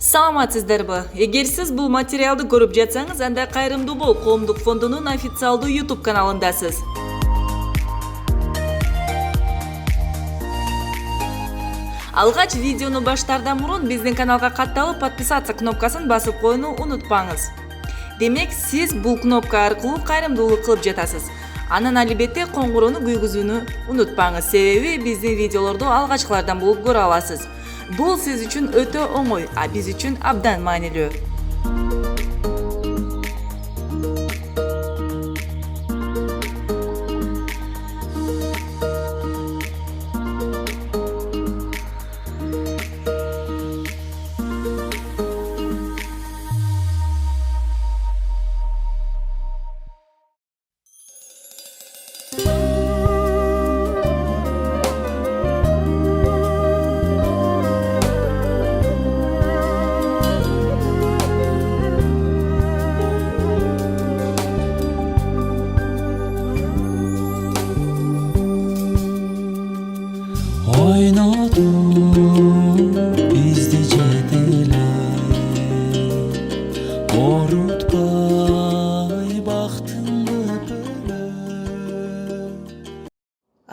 Саламатсыздарбы? Эгер сиз бул материалды көрүп жатсаңыз, анда кайрымдуу бол коомдук фондунун официалдуу YouTube каналындасыз. Алгач видеону баштаардан мурун биздин каналга катталып, подписаться кнопкасын басып коюуну унутпаңыз. Демек, сиз бул кнопка аркылуу кайрымдуулук кылып жатасыз. Анан албетте коңгуроону күйгүзүүнү унутпаңыз, себеби биздин видеолорду алгачкылардан болуп көрө аласыз. Бул сиз үчүн өтө оңой, а биз үчүн абдан маанилүү.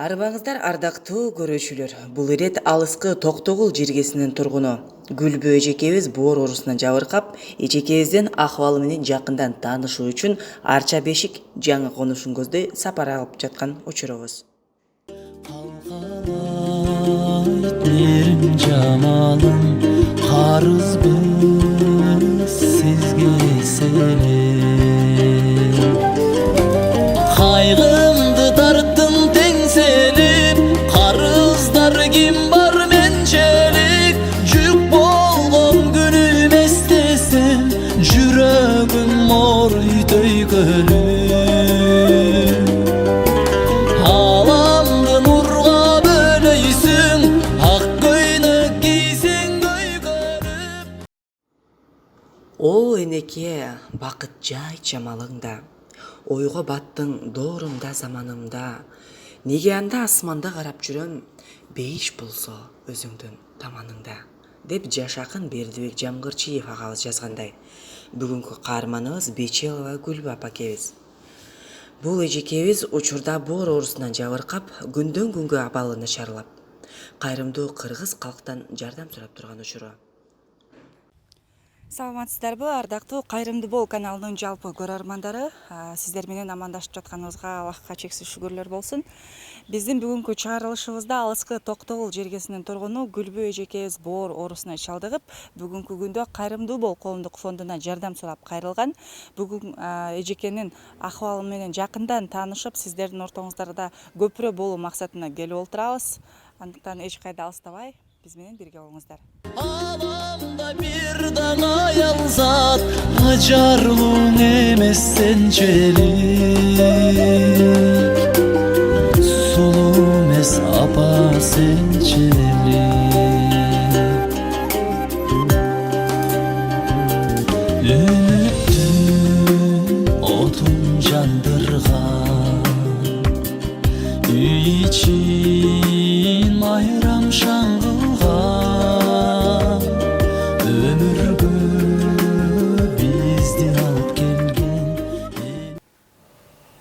Арбаңыздар ардактуу көрүүчүлөр. Бул ирет Алыскы Токтогул жергесинен тургуну Гулбу эжекебиз боор оорусунан жабыркап, эжекебиздин акыбалы менен жакындан таанышуу үчүн арча бешик жаңы конушун көздөй сапар алып жаткан учурубуз. Берим жамалым карызбыз сизге селем. Кайгымды тарттым теңселип, карыздар ким бар менчелик. Жүк болгон күнүм эстесем, жүрөгүм морйтой көлүп. О энеке, бакыт жай чамалыңда, ойго баттың доорумда заманымда. Неге анда асманда карап жүрөм, бейиш болсо өзүңдүн таманыңда, деп жашакын Бердибек Жамгырчиев агабыз жазгандай. Бүгүнкү каарманыбыз Бечелова Гулбу апакебиз. Бул эжекебиз учурда боор оорусунан жабыркап, күндөн күнгө абалы начарлап, кайрымдуу кыргыз калктан жардам сурап турган учуру. Саламатсыздарбы, ардактуу кайрымдуу бол каналынын жалпы көрөрмандары. Сиздер менен амандашып жатканыбызга Аллахка чексиз шүгүрлөр болсун. Биздин бүгүнкү чыгарылышыбызда Алыскы Токтогул жергесинен тургуну Гулбу эжекебиз боор оорусуна чалдыгып, бүгүнкү күндө кайрымдуу бол коомдук фондуна жардам сурап кайрылган. Бүгүн эжекенин акыбалы менен жакындан таанышып, сиздердин ортоңуздарда көпүрө болуу максатына келип отурабыз. Андыктан эч кайда алыстабай, биз менен бирге болуңуздар. Аламда бир дана аялзат, ажарлуу эмес сенчелик. Сулуу эмес апа сенчелик. Үмүттүн отун жандырган, үй ичин майрам шаңгылган. Өмүргө бизди алып келген.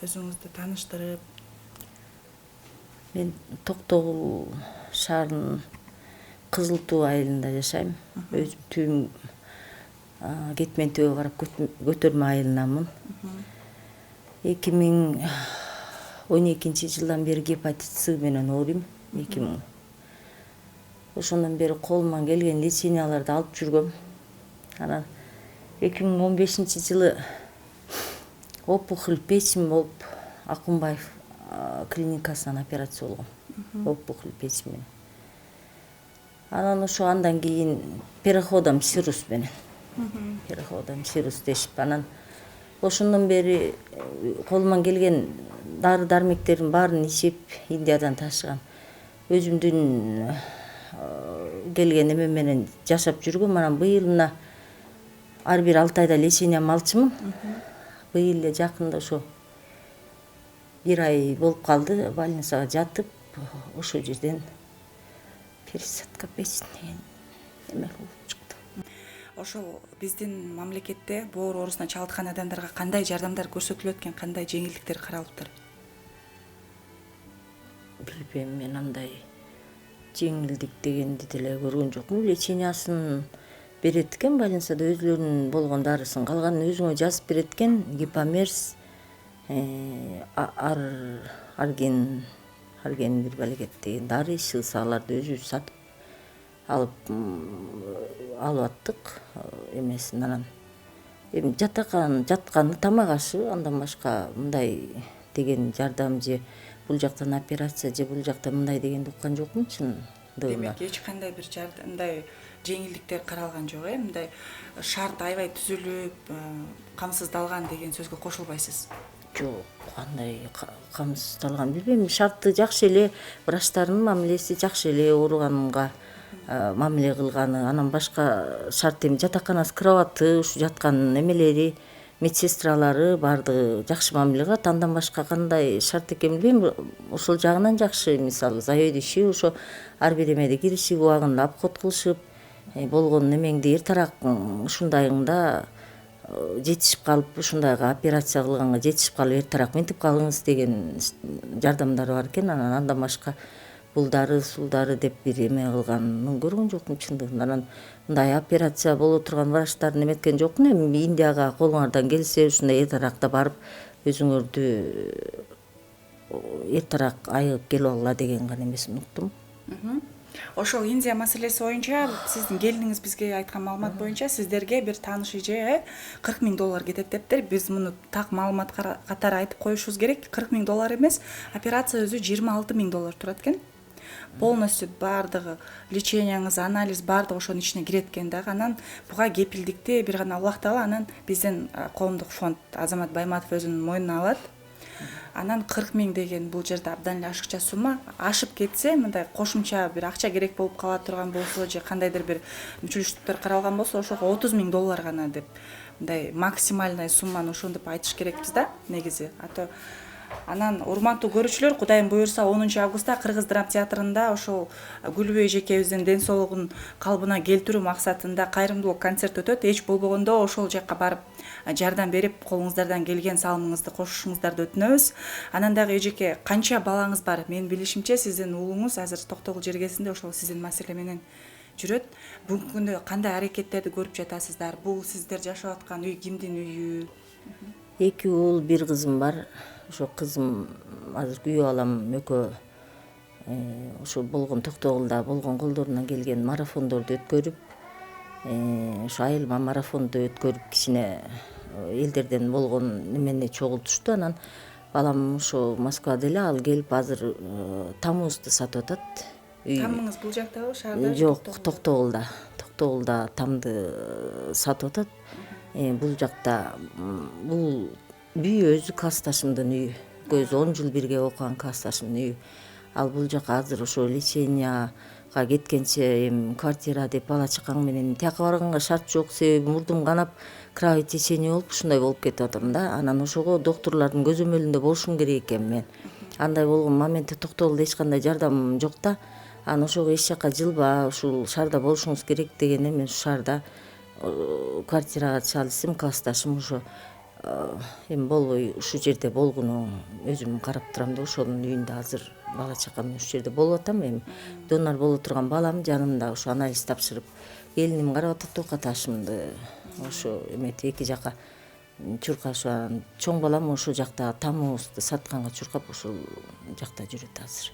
Өзүңүздү тааныштырып. Мен Токтогул шаарынын Кызыл Туу айылында жашайм. Өзүм түйүм кетмен төбө карап көтөрмө айылынанмын. 2012 жылдан бери гепатит С менен ооруйм. Ошондон бери колуман келген леченияларды алып жүргөм. Анан 2015 жылы опухоль печень болуп Акунбаев клиникасынан операция болгом. Опухоль печень менен. Анан ошо андан кийин переходом сирус менен. Переходом сирус дешип, анан ошондон бери колуман келген дары дармектердин баарын ичип, Индиядан ташыган. Өзүмдүн келген эме менен жашап жүргөм. Анан быйыл мына ар бир 6 айда лечениямды алчумун. Быйыл эле жакында ошо 1 ай болуп калды, больницага жатып, ошол жерден пересадка печени эме болуп чыкты. ошол биздин мамлекетте боор оорусунан чалдыккан адамдарга кандай жардамдар көрсөтүлөт экен, кандай жеңилдиктер каралыптыр? Билбейм, мен андай жеңилдик дегенди деле көргөн жокмун. Лечениясын берет экен больницада, өзүлөрүнүн болгон дарысын, калганын өзүңө жазып берет экен. Гипомерс, арген бир балекет деген дары, шылсаларды өзүбүз сатып алып аттык эмесин. Анан эми жатканы тамак ашы, андан башка мындай деген жардам же бул жактан операция же бул жакта мындай дегенди уккан жокмун чындыгында. Демек эч кандай бир мындай жеңилдиктер каралган жок, мындай шарт аябай түзүлүп, камсыздалган деген сөзгө кошулбайсыз? Жок, кандай камсыздалган билбейм. Шарты жакшы эле, врачтардын мамилеси жакшы эле, ооруганга мамиле кылганы. Анан башка шарт эми жатаканасы, кроваты, ушу жаткан эмелери, медсестралары баардыгы жакшы мамиле кылат. Андан башка кандай шарт экен билбейм. Ошол жагынан жакшы, мисалы заведующий ошо ар бир эмеде киришип убагында обход кылышып, болгон немеңди эртараак ушундайыңда жетишип калып, ушундайга операция кылганга жетишип калып эртараак минтип калыңыз деген жардамдар бар экен. Андан башка бул дары, сул дары деп бир эме кылганын көргөн жокмун чындыгында. Анан мындай операция боло турган врачтарды эметкен жокмун. Эми Индияга колуңардан келсе, ушундай эртараакта барып өзүңөрдү эртараак айыгып келип алгыла деген гана эмесин уктум. Ошол Индия маселеси боюнча сиздин келиниңиз бизге айткан маалымат боюнча сиздерге бир тааныш эже $40,000 кетет дептир. Биз муну так маалымат катары айтып коюшубуз керек. $40,000 эмес, операция өзү $26,000 турат экен. Полностью баардыгы, леченияңыз, анализ баардыгы ошонун ичине кирет экен дагы. Анан буга кепилдикти бир гана Аллах таала анан биздин коомдук фонд Азамат Байматов өзүнүн мойнуна алат. Анан 40,000 деген бул жерде абдан эле ашыкча сумма. Ашып кетсе, мындай кошумча бир акча керек болуп кала турган болсо же кандайдыр бир мүчүлүштүктөр каралган болсо, ошого $30,000 гана деп мындай максимальный сумманы ошондоп айтыш керекпиз да негизи. Анан урматтуу көрүүчүлөр, Кудайым буйрса 10 августта Кыргыз драма театрында ошол Гулбу эжекебиздин ден соолугун калыбына келтирүү максатында кайрымдуулук концерт өтөт. Эч болбогондо ошол жакка барып жардам берип, колуңуздардан келген салымыңызды кошушуңуздарды өтүнөбүз. Анан дагы эжеке, канча балаңыз бар? Мен билишимче сиздин уулуңуз азыр Токтогул жергесинде ошол сиздин маселе менен жүрөт. Бүгүнкү күндө кандай аракеттерди көрүп жатасыздар? Бул сиздер жашап аткан үй кимдин үйү? 2 уул, 1 кызым бар. Ошо кызым азыр күйөө балам экөө ошо болгон Токтогулда болгон колдорунан келген марафондорду өткөрүп, ошо айылма марафонду өткөрүп кичине элдерден болгон немени чогултушту. Анан балам ошо Москвада эле, ал келип азыр тамыбызды сатып атат. Тамыңыз бул жактабы, шаарда? Жок, Токтогулда. Токтогулда тамды сатып атат. Бул жакта бул үй өзү классташымдын үйү. Көз 10 жыл бирге окуган классташымдын үйү. Ал бул жака азыр ошо леченияга кеткенче эми квартира деп бала чакаң менен тияка барганга шарт жок, себеби мурдум канап кровотечение болуп ушундай болуп кетип атам да. Анан ошого доктурлардын көзөмөлүндө болушум керек экен мен. Андай болгон моментте Токтогулда эч кандай жардам жок да. Анан ошого эч жака жылба, ушул шаарда болушуңуз керек дегенде мен ушу шаарда квартирага чалдым, классташым ошо эми болбой ушу жерде болгону өзүм карап турам да, ошонун үйүндө азыр бала чакам менен ушу жерде болуп атам. Эми донор боло турган балам жанымда, ошо анализ тапшырып, келиним карап атат оокат ашымды. Ошо эметип эки жака чуркашып, чоң балам ошо жакта тамыбызды сатканга чуркап ошол жакта жүрөт азыр.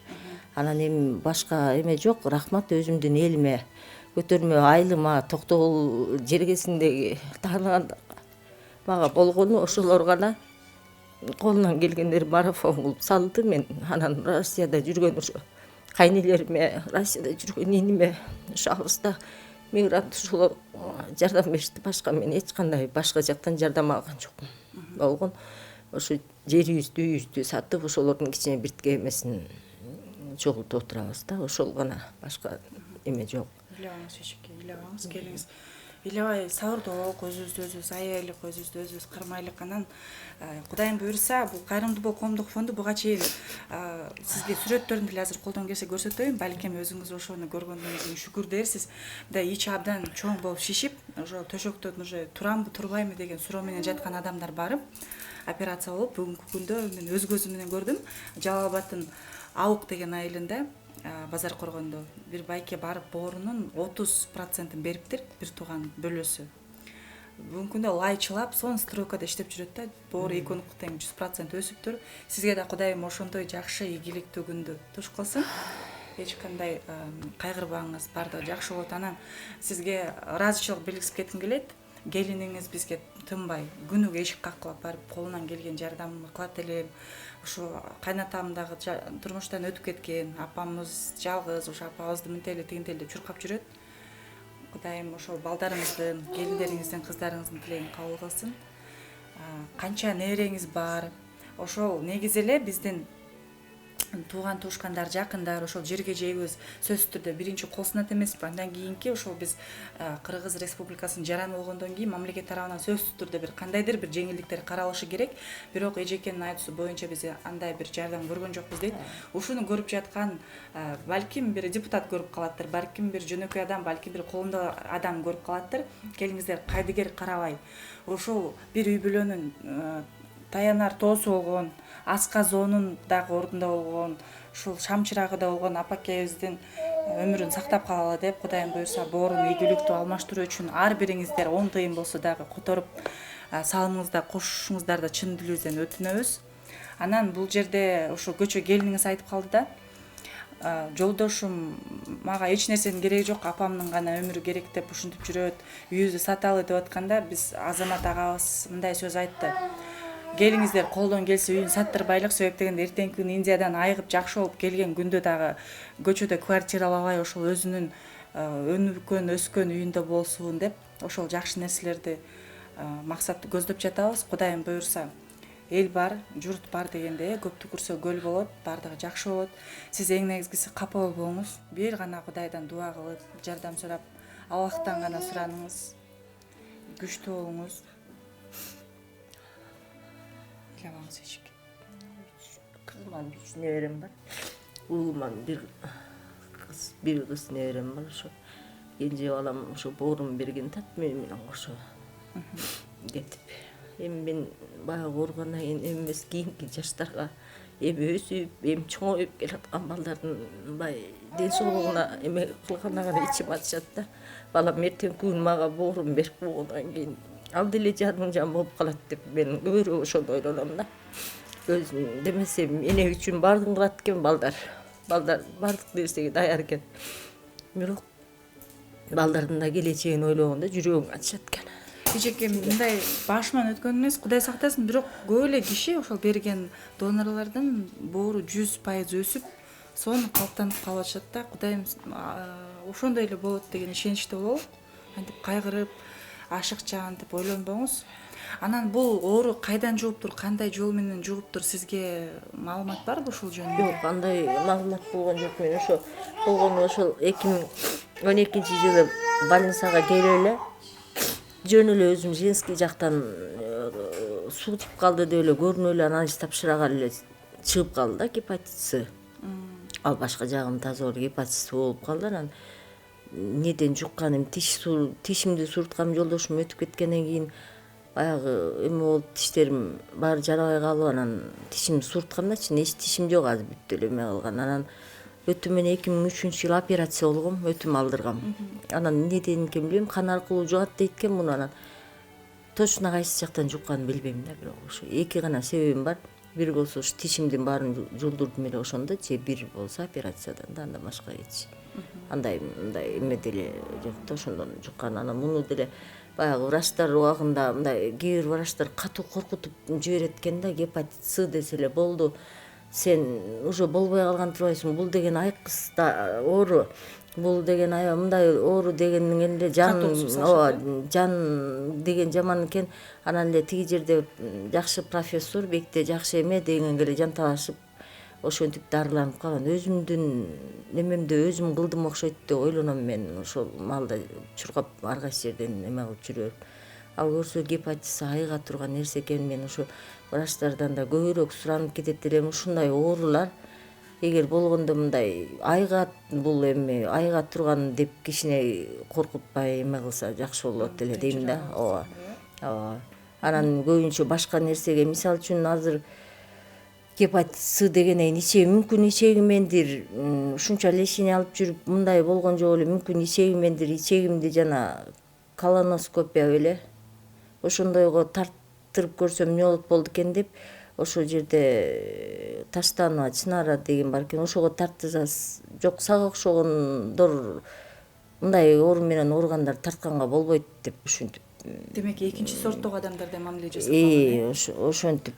Анан эми башка эме жок, рахмат өзүмдүн элиме, көтөрмө айылыма, Токтогул жергесиндеги тааныгандар мага болгону ошолор гана колунан келгендер марафон кылып салды. Мен анан Россияда жүргөн ошо кайнелериме, Россияда жүргөн иниме, ошо алыста мигрант ошолор жардам беришти. Башка мен эч кандай башка жактан жардам алган жокмун. Болгон ошо жерибизди, үйүбүздү сатып, ошолордун кичине биртке эмесин чогултуп отурабыз да. Ошол гана, башка эме жок. Үйлөбаңыз эжеке, үйлөбаңыз, келиңиз. илебай сабырдоо өзүбүздү өзүбүз аябайлык, өзүбүздү өзүбүз кармайлык. Анан Кудайым буюрса, бул кайрымдуу коомдук фонду буга чейин сизге сүрөттөрүн деле азыр колдон келсе көрсөтөйүн. Балким өзүңүз ошону көргөндөн кийин шүгүр дерсиз. Мындай ичи абдан чоң болуп шишип, ошо төшөктөн уже турамбы, турбайбы деген суроо менен жаткан адамдар барып, операция болуп, бүгүнкү күндө мен өз көзүм менен көрдүм. Жалал Абадтын Аук деген айылында, Базар Коргондо бир байке барып боорунун 30% бериптир, бир тууган бөлөсү. Бүгүнкү күндө лайчылап, сон стройкада иштеп жүрөт да, боору 2 тең 100% өсүптүр. Сизге да Кудайым ошондой жакшы ийгиликтүү күндү туш кылсын. Эч кандай кайгырбаңыз, баардыгы жакшы болот. Анан сизге ыраазычылык билгизип кетким келет. Келиниңиз бизге тынбай күнүгө эшик каккылап барып, колунан келген жардамын кылат элем. Ушу кайнатам дагы турмуштан өтүп кеткен, апамыз жалгыз, ошо апабызды мынтеле тигинтеле чуркап жүрөт. Кудайым ошол балдарыңыздын, келиндериңиздин, кыздарыңыздын тилегин кабыл кылсын. Канча небереңиз бар. Ошол негизи эле биздин тууган туушкандар, жакындар, ошол жерге жейбиз сөзсүз түрдө биринчи кол сынат эмеспи. Андан кийинки ошол биз Кыргыз Республикасынын жараны болгондон кийин мамлекет тарабынан сөзсүз түрдө бир кандайдыр бир жеңилдиктер каралышы керек. Бирок эжекенин айтуусу боюнча биз андай бир жардам көргөн жокпуз дейт. Ушуну көрүп жаткан балким бир депутат көрүп калаттыр, балким бир жөнөкөй адам, балким бир колунда адам көрүп калаттыр. Келиңиздер, кайдыгер карабай. Ошол бир үй бүлөнүн таянар тоосу болгон, асказонун дагы ордунда болгон, ушул шамчырагы да болгон апакебиздин өмүрүн сактап калалы деп, Кудайым буюрса, бооруну ийгиликтүү алмаштыруу үчүн ар бириңиздер 10 тыйын болсо дагы которуп салымыңызда кошушуңуздарды чын дилибизден өтүнөбүз. Анан бул жерде ошо көчө келиниңиз айтып калды да, жолдошум мага эч нерсенин кереги жок, апамдын гана өмүрү керек деп ушинтип жүрөт, үйүбүздү саталы деп атканда, биз Азамат агабыз мындай сөз айтты. Келиңиздер, колдон келсе үйүн саттырбайлык, себеп дегенде эртеңки күнү Индиядан айыгып жакшы болуп келген күндө дагы көчөдө квартиралабай ошол өзүнүн өнүккөн, өскөн үйүндө болсун деп, ошол жакшы нерселерди максатты көздөп жатабыз. Кудайым буюрса, эл бар, журт бар дегенде, көп түкүрсө көл болот, баардыгы жакшы болот. Сиз эң негизгиси капа болбоңуз. Бир гана Кудайдан дуа кылып, жардам сурап, Аллахтан гана сураныңыз. Күчтүү болуңуз. Кызыман 3 неберем бар. Уулуман бир кыз неберем бар. Ошо энже балам ошо боорун берген тат менен кошо кетип. Эми мен баягы ооругандан кийин эмес кийинки жаштарга эми өсүп, эми чоңоюп келаткан балдардын мындай ден соолугуна эме кылгандан гана ичим ачышат да. Балам эртеңки күнү мага боорун берип койгондон кийин ал деле жаным жан болуп калат деп мен көбүрөөк ошону ойлоном да. Өзүм демесе эне үчүн баардыгын кылат экен балдар. Балдар баардык нерсеге даяр экен. Бирок балдардын да келечегин ойлогондо жүрөгүм ачышат экен. Эжекем мындай башыман өткөн эмес, Кудай сактасын, бирок көп эле киши ошол берген донорлордун боору 100% өсүп, сонун калыптанып калып атышат да. Кудайым ошондой эле болот деген ишеничте бололу. Антип кайгырып, ашыкчаантип ойлонбоңуз. Анан бул оору кайдан жугуптур, кандай жол менен жугуптур, сизге маалымат барбы ушул жөнүндө? Жок, андай маалымат болгон жок. Мен ошо болгону ошол 2012-жылы больницага келип эле жөн эле өзүм женский жактан суу тип калды деп эле көрүнүп эле анализ тапшыраган эле чыгып калды да, гепатит С. Ал башка жагым таза болуп гепатит С болуп калды. Анан неден жукканым, тишимди суурткам жолдошум өтүп кеткенден кийин баягы эме болуп тиштерим баары жарабай калып, анан тишимди суурткамдачы, эч тишим жок, азыр бүт эле эме калган. Анан өтүм менен 2003-жылы операция болгом, өтүм алдыргам. Анан неден экен билбейм, кан аркылуу жугат дейт экен муну. Анан точно кайсы жактан жукканын билбейм да, бирок ошо эки гана себебим бар. Бир болсо ушу тишимдин баарын жулдурдум эле ошондо, же бир болсо операциядан да, андан башка эч андай мындай эме деле жок да, ошондон жуккан. Анан муну деле баягы врачтар убагында мындай кээ бир врачтар катуу коркутуп жиберет экен да, гепатит С десе эле болду, сен уже болбой калган турбайсың, бул деген айкыз да оору, бул деген аябай мындай оору дегенин эле жан деген жаман экен. Анан эле тиги жерде жакшы профессор, бекте жакшы эме дегенге эле жанталашып ошентип дарыланып калган. Өзүмдүн немемде өзүм кылдым окшойт деп ойлоном мен. Ошол маалда чургап ар кайсы жерден эме кылып жүрөм. Ал көрсө гепатитис айга турган нерсе экен. Мен ошо врачтардан да көбүрөөк суранып кетет элем. Ушундай оорулар эгер болгондо мындай айга бул эми айга турган деп кичине коркутпай эме кылса жакшы болот эле дейм да. Ооба. Ооба. Анан көбүнчө башка нерсеге, мисалы үчүн азыр гепатит С дегенен мүмкүн ичегимендир, ушунча лечение алып жүрүп мындай болгон жок эле, мүмкүн ичегимендир, ичегимди жана колоноскопия беле ошондойго тарттырып көрсөм эмне болот болду экен деп, ошол жерде таштанма чынара деген бар экен, ошого тартса жок сага окшогондор мындай оору менен ооругандар тартканга болбойт деп ушинтип. Демек экинчи сорттогу адамдардан мамиле жасап Ошентип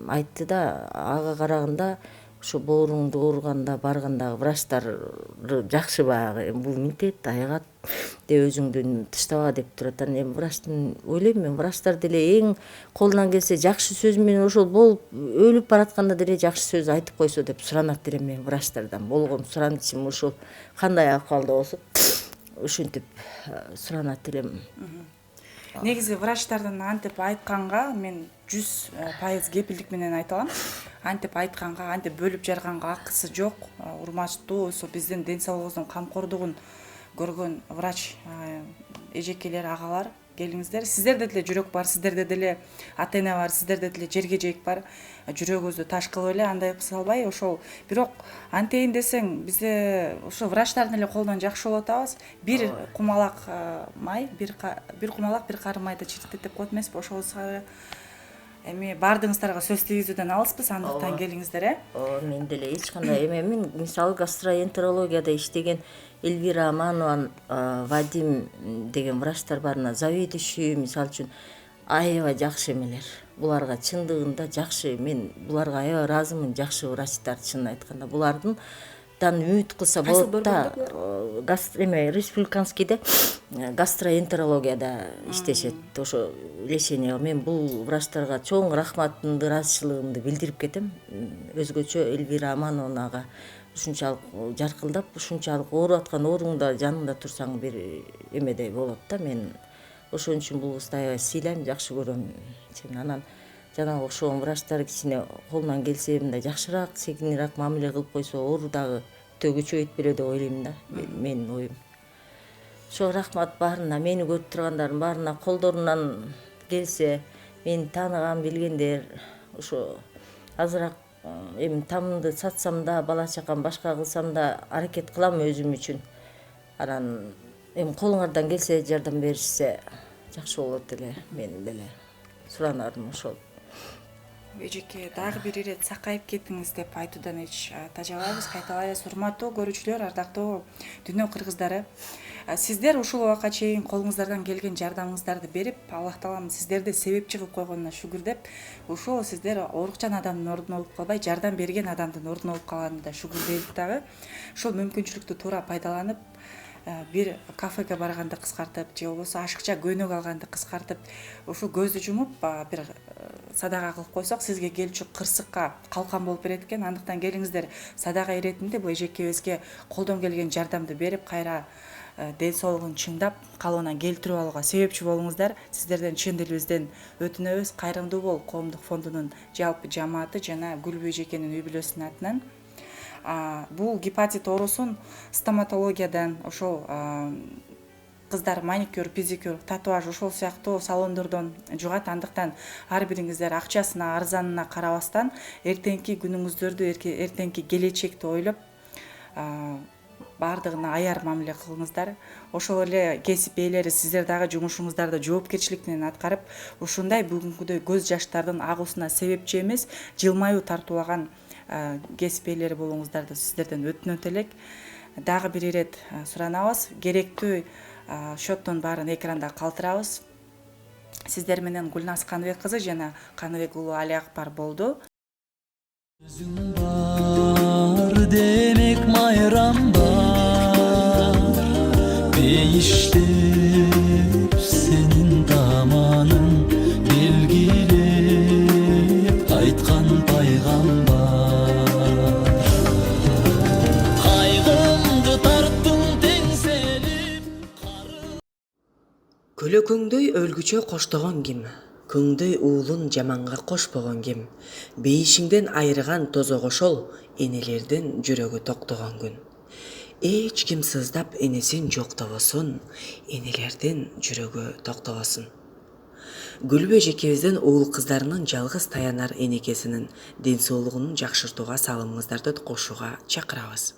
айтты да, ага караганда ошо боорумду ооруганда баргандагы врачтар жакшы баягы бул минтет айгат деп өзүңдүн тыштаба деп турат. Анан эми врачтын ойлойм мен, врачтар деле эң колунан келсе жакшы сөз менен ошол болуп өлүп баратканда деле жакшы сөз айтып койсо деп суранат элем мен врачтардан. Болгон суранычым ушул, кандай акыбалда болсо ушинтип суранат элем. Негизи врачтардын антип айтканга мен 100% кепилдик менен айта алам. Антип айтканга, антип бөлүп жарганга акысы жок. Урматтуу ошо биздин ден соолугубуздун камкордугун көргөн врач эжекелер, агалар, келиңиздер. Сиздерде деле жүрөк бар, сиздерде деле ата эне бар, сиздерде деле жергежек бар. Жүрөгүңүздү таш кылып эле андай кыла салбай, ошол бирок антейин десең, бизде ошо врачтардын эле колунан жакшы болуп атабыз. Бир кумалак май, бир кумалак бир кары майда чиртет деп коет эмеспи? Ошол эми баардыгыңыздарга сөз тийгизүүдөн алыспыз, андыктан келиңиздер, Мен деле эч кандай эмемин, мисалы гастроэнтерологияда иштеген Эльвира Аманован, Вадим деген врачтар бар, заведующий, мисалы үчүн аябай жакшы эмелер. Буларга чындыгында жакшы, мен буларга аябай ыраазымын, жакшы врачтар чынын айтканда. Булардын үмүт кылса болот да. Республиканскийде гастроэнтерологияда иштешет. Ошо лечение. Мен бул врачтарга чоң рахматымды, ыраазычылыгымды билдирип кетем. Өзгөчө Эльвира Амановнага ушунчалык жаркылдап, ушунчалык ооруп аткан ооруңда жанында турсаң бир эмедей болот да. Мен ошон үчүн бул кызды аябай сыйлайм, жакшы көрөм. Анан жанагы окшогон врачтар кичине колунан келсе мындай жакшыраак, секинирээк мамиле кылып койсо оору дагы күчөйт беле деп ойлойм да. Менин оюм. Ошо рахмат баарына, мени көрүп тургандардын баарына, колдорунан келсе, мени тааныган билгендер, ошо азыраак эми тамымды сатсам да, бала чакам башка кылсам да аракет кылам өзүм үчүн. Анан эми колуңардан келсе жардам беришсе жакшы болот эле, менин деле суранарым ошол. Эжеке, дагы бир ирет сакайып кетиңиз деп айтуудан эч тажабайбыз, кайталайбыз. Урматтуу көрүүчүлөр, ардактуу дүйнө кыргыздары, сиздер ушул убакка чейин колуңуздардан келген жардамыңыздарды берип, Аллах таалам сиздерди себепчи кылып койгонуна шүгүр деп, ушул сиздер оорукчан адамдын ордуна болуп калбай, жардам берген адамдын ордуна болуп калганына да шүгүр дейбиз дагы. Ушул мүмкүнчүлүктү туура пайдаланып, бир кафеге барганды кыскартып, же болбосо ашыкча көйнөк алганды кыскартып, ушу көздү жумуп бир садага кылып койсок, сизге келчү кырсыкка калкан болуп берет экен. Андыктан келиңиздер, садага иретинде бул эжекебизге колдон келген жардамды берип, кайра ден соолугун чыңдап, калыбына келтирип алууга себепчи болуңуздар. Сиздерден чын дилибизден өтүнөбүз. Кайрымдуу бол коомдук фондунун жалпы жамааты жана Гулбу эжекенин үй бүлөсүнүн атынан. Бул гепатит оорусун стоматологиядан, ошол кыздар маникюр, педикюр, татуаж, ошол сыяктуу салондордон жугат. Андыктан ар бириңиздер акчасына, арзанына карабастан эртеңки күнүңүздөрдү, эртеңки келечекти ойлоп, баардыгына аяр мамиле кылыңыздар. Ошол эле кесип ээлери сиздер дагы жумушуңуздарды жоопкерчилик менен аткарып, ушундай бүгүнкүдөй көз жаштардын агуусуна себепчи эмес, жылмаюу тартуулаган кесип ээлери болуңуздарды сиздерден өтүнөт элек. Дагы бир ирет суранабыз, керектүү счеттун баарын экранда калтырабыз. Сиздер менен Гулназ Каныбек кызы жана Каныбек уулу Али Акбар болду. Өзүң бар демек майрам бар, бейиштеп сенин даманың белгилеп айткан пайгамбар. Көлөкөңдөй өлгүчө коштогон ким? Көңдөй уулун жаманга кошпогон ким? Бейишиңден айырган тозо кошол, энелердин жүрөгү токтогон күн. Эч ким сыздап энесин жоктобосун, энелердин жүрөгү токтобосун. Гулбу эжекебиздин уул кыздарынын жалгыз таянар энекесинин ден соолугун жакшыртууга салымыңыздарды кошууга чакырабыз.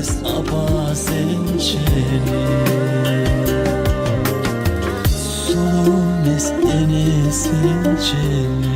Эмес апа сенчени, сулуу эмес эне сенчени.